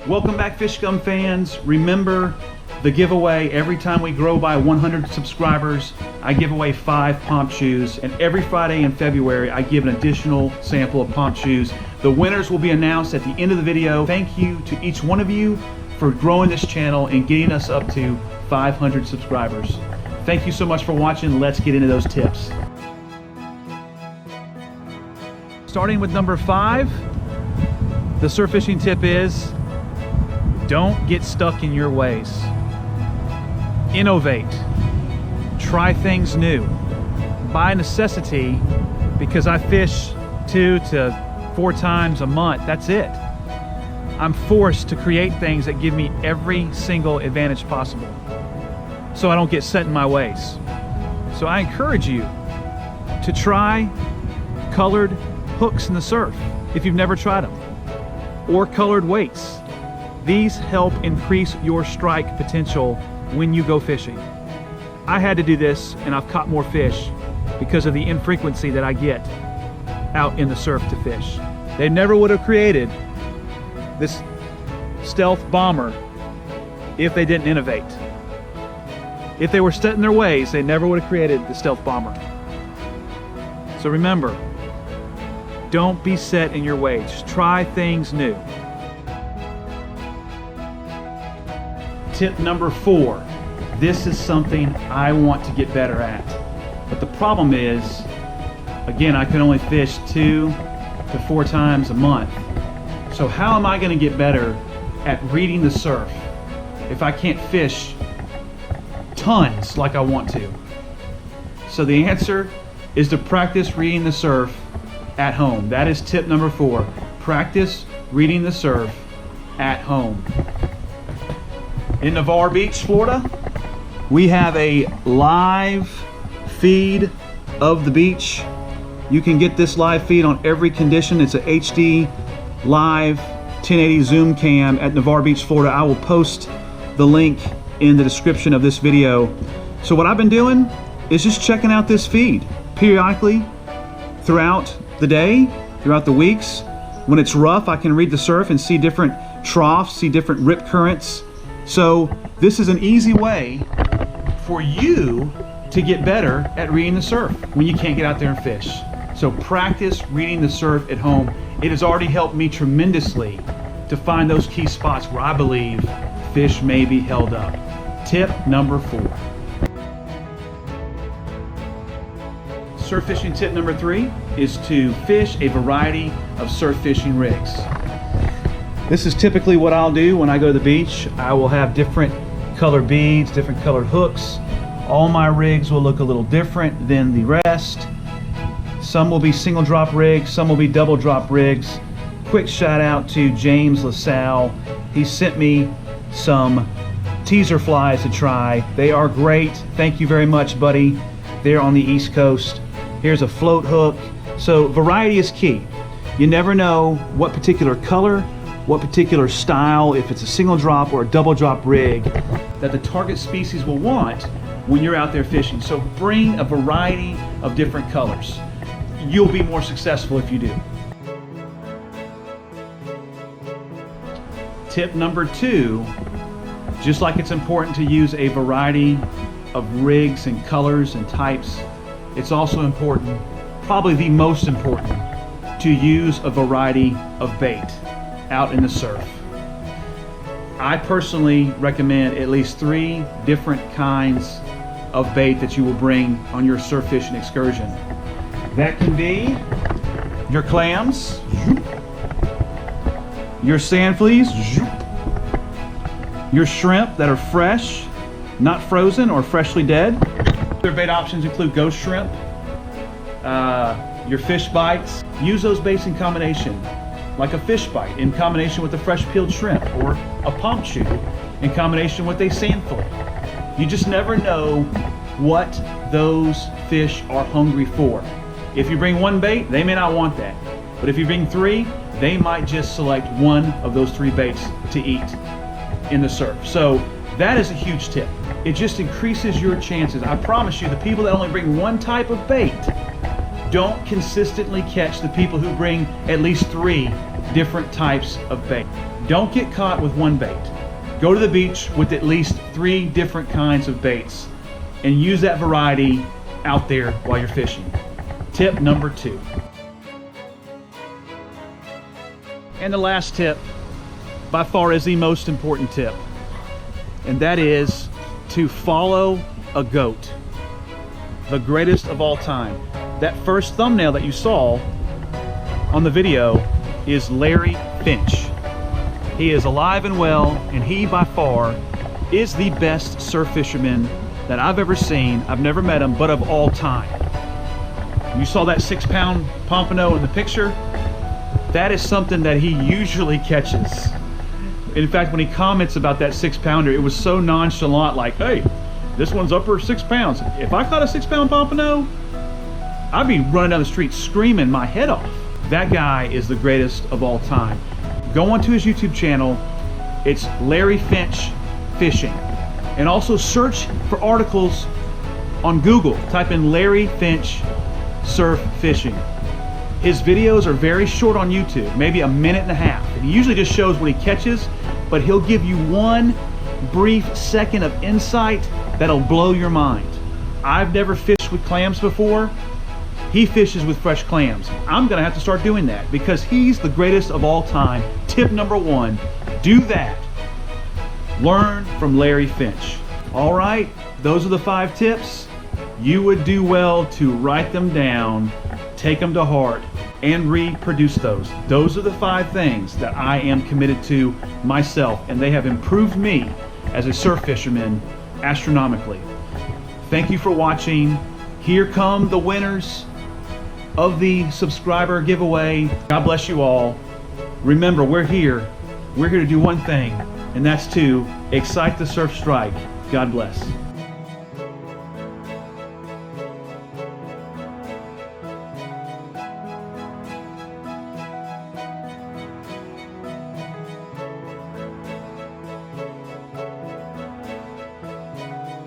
Welcome back, Fish Gum fans. Remember the giveaway. Every time we grow by 100 subscribers, I give away 5 Pomp shoes, and every Friday in February I give an additional sample of Pomp shoes. The winners will be announced at the end of the video. Thank you to each one of you for growing this channel and getting us up to 500 subscribers. Thank you so much for watching. Let's get into those tips. Starting with number 5, the surf fishing tip is don't get stuck in your ways. Innovate. Try things new. By necessity, because I fish 2 to 4 times a month, that's it. I'm forced to create things that give me every single advantage possible, so I don't get set in my ways. So I encourage you to try colored hooks in the surf if you've never tried them, or colored weights. These help increase your strike potential when you go fishing. I had to do this, and I've caught more fish because of the infrequency that I get out in the surf to fish. They never would have created this stealth bomber if they didn't innovate. If they were set in their ways, they never would have created the stealth bomber. So remember, don't be set in your ways. Just try things new. Tip number 4. This is something I want to get better at. But the problem is, again, I can only fish 2 to 4 times a month. So how am I going to get better at reading the surf if I can't fish tons like I want to? So the answer is to practice reading the surf at home. That is tip number 4. Practice reading the surf at home. In Navarre Beach, Florida, we have a live feed of the beach. You can get this live feed on every condition. It's a HD live 1080 zoom cam at Navarre Beach, Florida. I will post the link in the description of this video. So what I've been doing is just checking out this feed periodically throughout the day, throughout the weeks. When it's rough, I can read the surf and see different troughs, see different rip currents. So this is an easy way for you to get better at reading the surf when you can't get out there and fish. So practice reading the surf at home. It has already helped me tremendously to find those key spots where I believe fish may be held up. Tip number 4. Surf fishing tip number 3 is to fish a variety of surf fishing rigs. This is typically what I'll do when I go to the beach. I will have different colored beads, different colored hooks. All my rigs will look a little different than the rest. Some will be single drop rigs, some will be double drop rigs. Quick shout out to James LaSalle. He sent me some teaser flies to try. They are great. Thank you very much, buddy. They're on the East Coast. Here's a float hook. So variety is key. You never know what particular color, what particular style, if it's a single drop or a double drop rig, that the target species will want when you're out there fishing. So bring a variety of different colors. You'll be more successful if you do. Tip number 2, just like it's important to use a variety of rigs and colors and types, it's also important, probably the most important, to use a variety of bait out in the surf. I personally recommend at least 3 different kinds of bait that you will bring on your surf fishing excursion. That can be your clams, your sand fleas, your shrimp that are fresh, not frozen or freshly dead. Other bait options include ghost shrimp, your fish bites. Use those baits in combination, like a fish bite in combination with a fresh peeled shrimp, or a pomp shoe in combination with a sand fillet. You just never know what those fish are hungry for. If you bring 1 bait, they may not want that. But if you bring 3, they might just select 1 of those 3 baits to eat in the surf. So that is a huge tip. It just increases your chances. I promise you, the people that only bring 1 type of bait don't consistently catch the people who bring at least 3 different types of bait. Don't get caught with one bait. Go to the beach with at least 3 different kinds of baits and use that variety out there while you're fishing. Tip number 2. And the last tip, by far, is the most important tip, and that is to follow a goat, the greatest of all time. That first thumbnail that you saw on the video is Larry Finch. He is alive and well, and he by far is the best surf fisherman that I've ever seen. I've never met him, but of all time. You saw that 6-pound pompano in the picture? That is something that he usually catches. In fact, when he comments about that 6-pounder, it was so nonchalant, like, hey, this one's upper 6 pounds. If I caught a 6-pound pompano, I'd be running down the street screaming my head off. That guy is the greatest of all time. Go onto his YouTube channel. It's Larry Finch Fishing. And also search for articles on Google. Type in Larry Finch Surf Fishing. His videos are very short on YouTube, maybe a minute and a half. He usually just shows what he catches, but he'll give you one brief second of insight that'll blow your mind. I've never fished with clams before. He fishes with fresh clams. I'm gonna have to start doing that because he's the greatest of all time. Tip number 1, do that. Learn from Larry Finch. All right, those are the 5 tips. You would do well to write them down, take them to heart, and reproduce those. Those are the 5 things that I am committed to myself, and they have improved me as a surf fisherman astronomically. Thank you for watching. Here come the winners of the subscriber giveaway. God bless you all. Remember, we're here to do one thing, and that's to excite the surf strike. God bless.